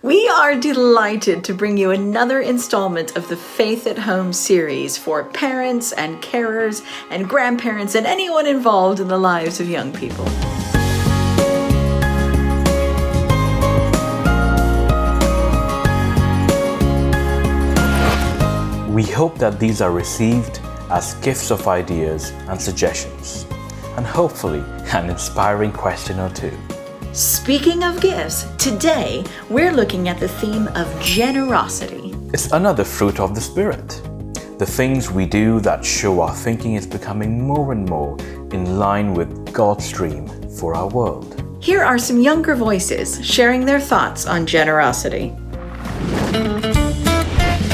We are delighted to bring you another installment of the Faith at Home series for parents and carers and grandparents and anyone involved in the lives of young people. We hope that these are received as gifts of ideas and suggestions, and hopefully an inspiring question or two. Speaking of gifts, today we're looking at the theme of generosity. It's another fruit of the Spirit. The things we do that show our thinking is becoming more and more in line with God's dream for our world. Here are some younger voices sharing their thoughts on generosity.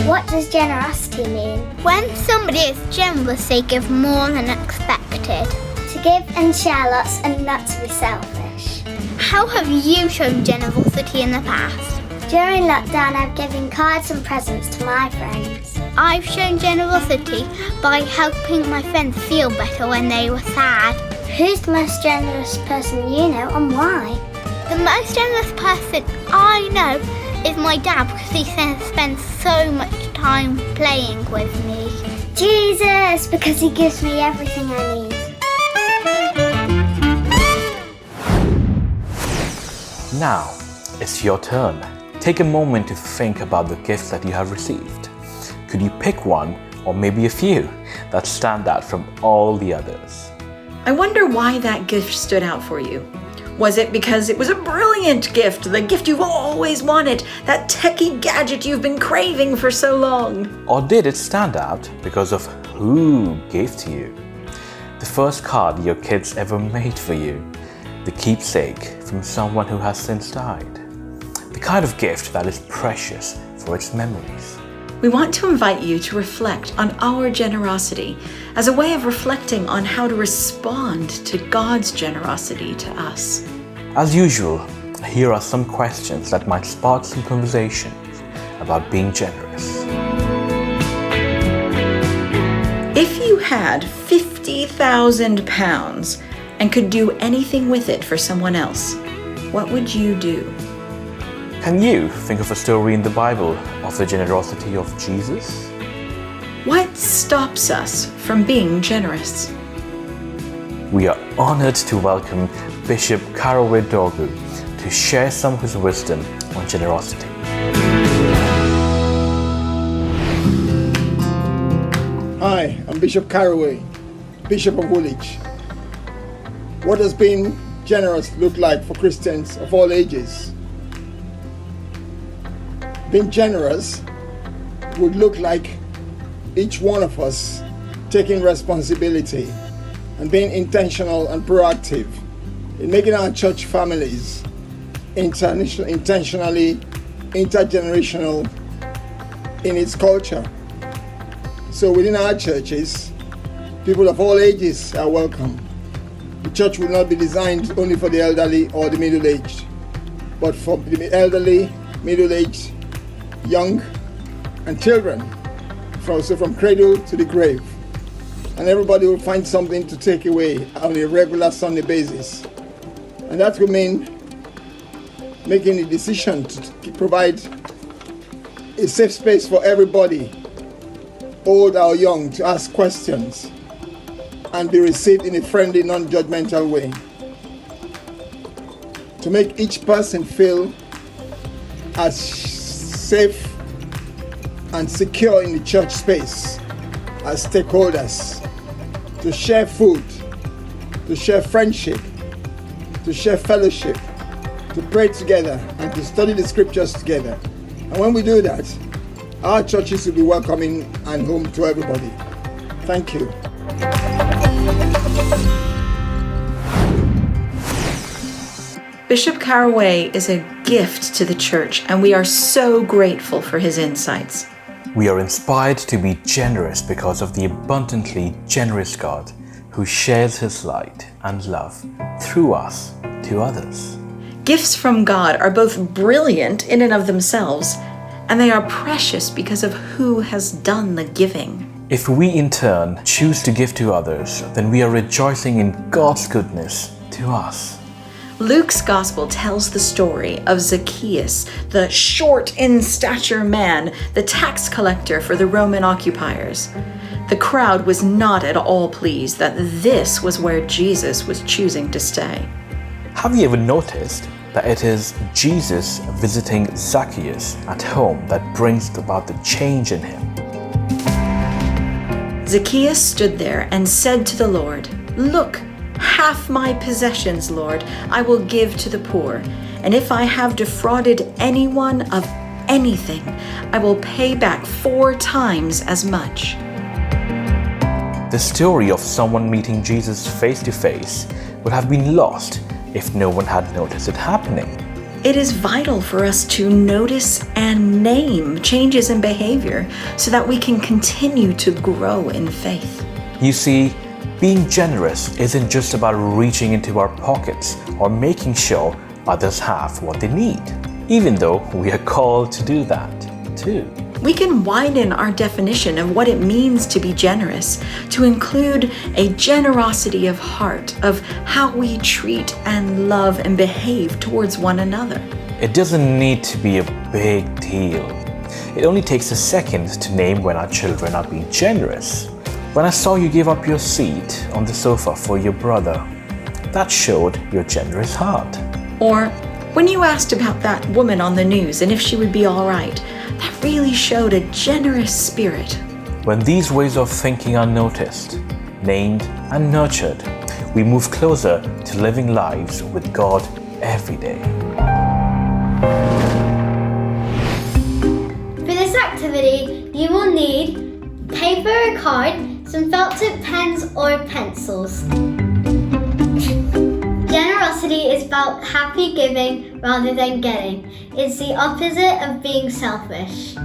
What does generosity mean? When somebody is generous, they give more than expected. To give and share lots and not to be selfish. How have you shown generosity in the past? During lockdown, I've given cards and presents to my friends. I've shown generosity by helping my friends feel better when they were sad. Who's the most generous person you know and why? The most generous person I know is my dad because he spends so much time playing with me. Jesus, because he gives me everything I need. Now, it's your turn. Take a moment to think about the gifts that you have received. Could you pick one, or maybe a few, that stand out from all the others? I wonder why that gift stood out for you. Was it because it was a brilliant gift, the gift you've always wanted, that techie gadget you've been craving for so long? Or did it stand out because of who gave to you? The first card your kids ever made for you, the keepsake from someone who has since died. The kind of gift that is precious for its memories. We want to invite you to reflect on our generosity as a way of reflecting on how to respond to God's generosity to us. As usual, here are some questions that might spark some conversation about being generous. If you had £50,000 and could do anything with it for someone else, what would you do? Can you think of a story in the Bible of the generosity of Jesus? What stops us from being generous? We are honored to welcome Bishop Caraway to share some of his wisdom on generosity. Hi, I'm Bishop Caraway, Bishop of Woolwich. What does being generous look like for Christians of all ages? Being generous would look like each one of us taking responsibility and being intentional and proactive in making our church families intentionally intergenerational in its culture. So within our churches, people of all ages are welcome. The church will not be designed only for the elderly or the middle-aged, but for the elderly, middle-aged, young, and children, from cradle to the grave. And everybody will find something to take away on a regular Sunday basis. And that will mean making a decision to provide a safe space for everybody, old or young, to ask questions and be received in a friendly, non-judgmental way. To make each person feel as safe and secure in the church space as stakeholders, to share food, to share friendship, to share fellowship, to pray together and to study the scriptures together. And when we do that, our churches will be welcoming and home to everybody. Thank you. Bishop Caraway is a gift to the church, and we are so grateful for his insights. We are inspired to be generous because of the abundantly generous God who shares his light and love through us to others. Gifts from God are both brilliant in and of themselves, and they are precious because of who has done the giving. If we in turn choose to give to others, then we are rejoicing in God's goodness to us. Luke's gospel tells the story of Zacchaeus, the short in stature man, the tax collector for the Roman occupiers. The crowd was not at all pleased that this was where Jesus was choosing to stay. Have you ever noticed that it is Jesus visiting Zacchaeus at home that brings about the change in him? Zacchaeus stood there and said to the Lord, "Look, half my possessions, Lord, I will give to the poor, and if I have defrauded anyone of anything, I will pay back 4 times as much." The story of someone meeting Jesus face to face would have been lost if no one had noticed it happening. It is vital for us to notice and name changes in behavior so that we can continue to grow in faith. You see, being generous isn't just about reaching into our pockets or making sure others have what they need, even though we are called to do that too. We can widen our definition of what it means to be generous to include a generosity of heart, of how we treat and love and behave towards one another. It doesn't need to be a big deal. It only takes a second to name when our children are being generous. When I saw you give up your seat on the sofa for your brother, that showed your generous heart. Or when you asked about that woman on the news and if she would be all right, that really showed a generous spirit. When these ways of thinking are noticed, named, and nurtured, we move closer to living lives with God every day. For this activity, you will need paper or card, some felt tip pens or pencils. Generosity is about happy giving rather than getting. It's the opposite of being selfish.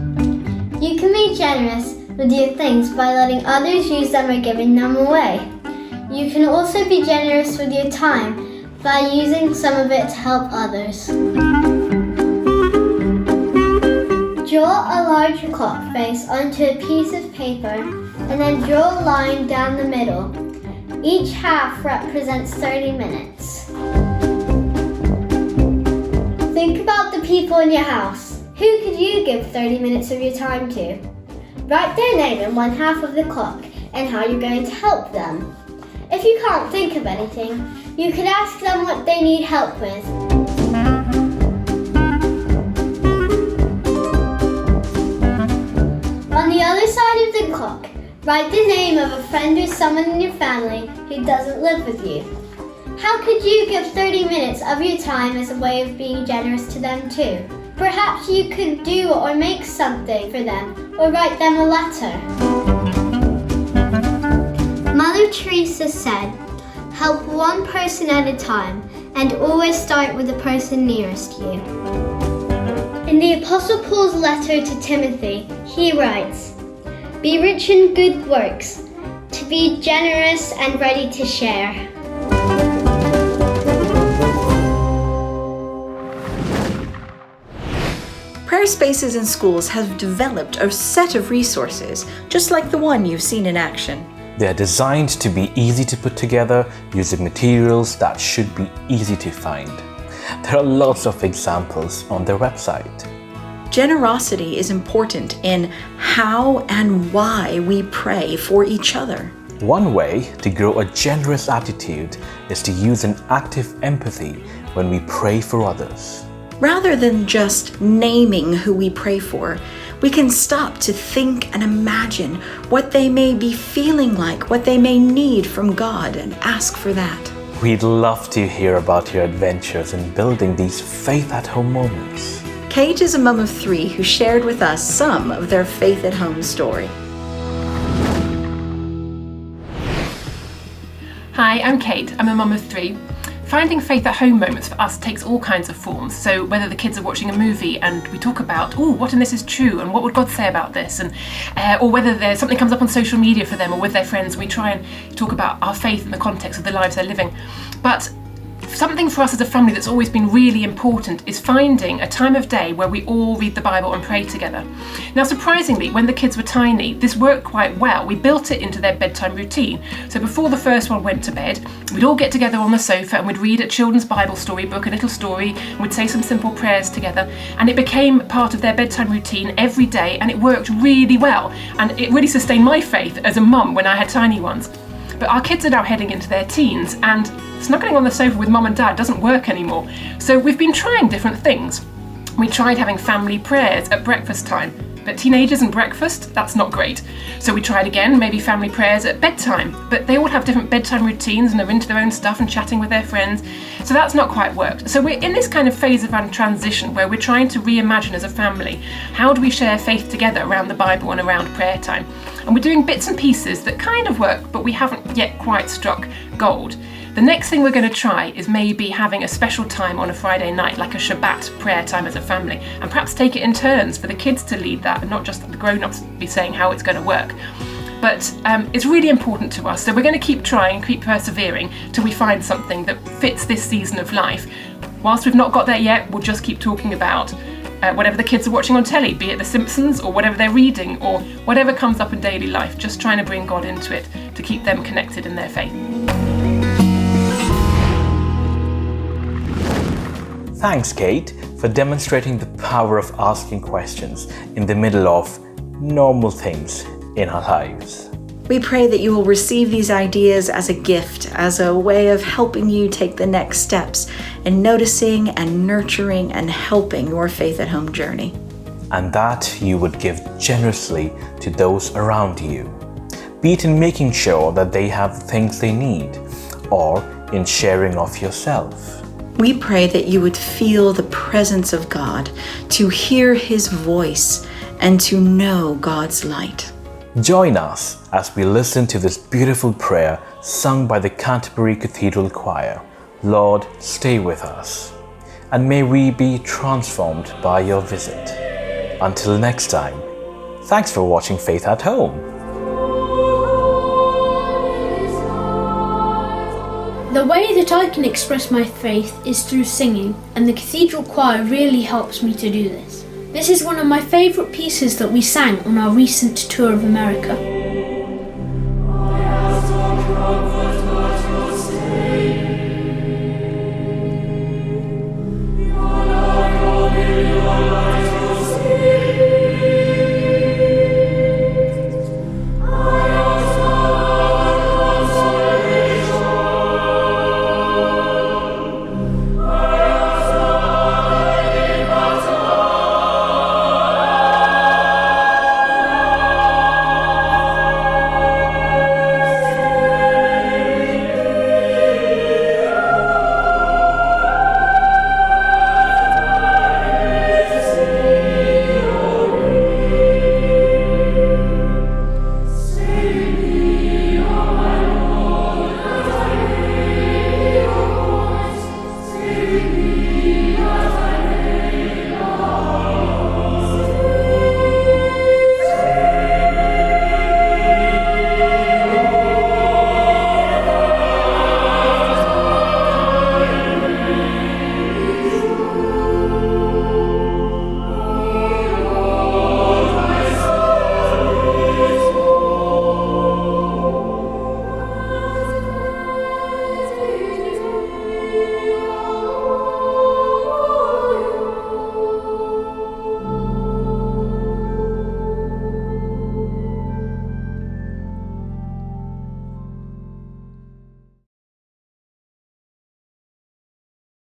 You can be generous with your things by letting others use them or giving them away. You can also be generous with your time by using some of it to help others. Draw a large clock face onto a piece of paper and then draw a line down the middle. Each half represents 30 minutes. Think about the people in your house. Who could you give 30 minutes of your time to? Write their name in one half of the clock and how you're going to help them. If you can't think of anything, you could ask them what they need help with. On the other side of the clock, write the name of a friend or someone in your family who doesn't live with you. How could you give 30 minutes of your time as a way of being generous to them too? Perhaps you could do or make something for them or write them a letter. Mother Teresa said, "Help one person at a time and always start with the person nearest you." In the Apostle Paul's letter to Timothy, he writes, "Be rich in good works, to be generous and ready to share." Prayer spaces in schools have developed a set of resources, just like the one you've seen in action. They are designed to be easy to put together using materials that should be easy to find. There are lots of examples on their website. Generosity is important in how and why we pray for each other. One way to grow a generous attitude is to use an active empathy when we pray for others. Rather than just naming who we pray for, we can stop to think and imagine what they may be feeling like, what they may need from God, and ask for that. We'd love to hear about your adventures in building these faith at home moments. Kate is a mom of 3 who shared with us some of their faith at home story. Hi, I'm Kate. I'm a mum of 3. Finding faith at home moments for us takes all kinds of forms. So whether the kids are watching a movie and we talk about, oh, what in this is true and what would God say about this, and or whether there's something comes up on social media for them or with their friends, we try and talk about our faith in the context of the lives they're living. But something for us as a family that's always been really important is finding a time of day where we all read the Bible and pray together. Now, surprisingly, when the kids were tiny, this worked quite well. We built it into their bedtime routine. So before the first one went to bed, we'd all get together on the sofa and we'd read a children's Bible story book, a little story, and we'd say some simple prayers together. And it became part of their bedtime routine every day, and it worked really well. And it really sustained my faith as a mum when I had tiny ones. But our kids are now heading into their teens, and snuggling on the sofa with mum and dad doesn't work anymore. So we've been trying different things. We tried having family prayers at breakfast time, but teenagers and breakfast, that's not great. So we tried again, maybe family prayers at bedtime, but they all have different bedtime routines and are into their own stuff and chatting with their friends. So that's not quite worked. So we're in this kind of phase of transition where we're trying to reimagine as a family, how do we share faith together around the Bible and around prayer time? And we're doing bits and pieces that kind of work, but we haven't yet quite struck gold. The next thing we're going to try is maybe having a special time on a Friday night, like a Shabbat prayer time as a family, and perhaps take it in turns for the kids to lead that and not just the grown-ups be saying how it's going to work. But it's really important to us, so we're going to keep trying, keep persevering till we find something that fits this season of life. Whilst we've not got there yet, we'll just keep talking about whatever the kids are watching on telly, be it The Simpsons or whatever they're reading or whatever comes up in daily life, just trying to bring God into it to keep them connected in their faith. Thanks, Kate, for demonstrating the power of asking questions in the middle of normal things in our lives. We pray that you will receive these ideas as a gift, as a way of helping you take the next steps in noticing and nurturing and helping your faith at home journey. And that you would give generously to those around you, be it in making sure that they have the things they need, or in sharing of yourself. We pray that you would feel the presence of God, to hear His voice, and to know God's light. Join us as we listen to this beautiful prayer sung by the Canterbury Cathedral Choir. Lord, stay with us, and may we be transformed by your visit. Until next time, thanks for watching Faith at Home. The way that I can express my faith is through singing, and the Cathedral Choir really helps me to do this. This is one of my favourite pieces that we sang on our recent tour of America.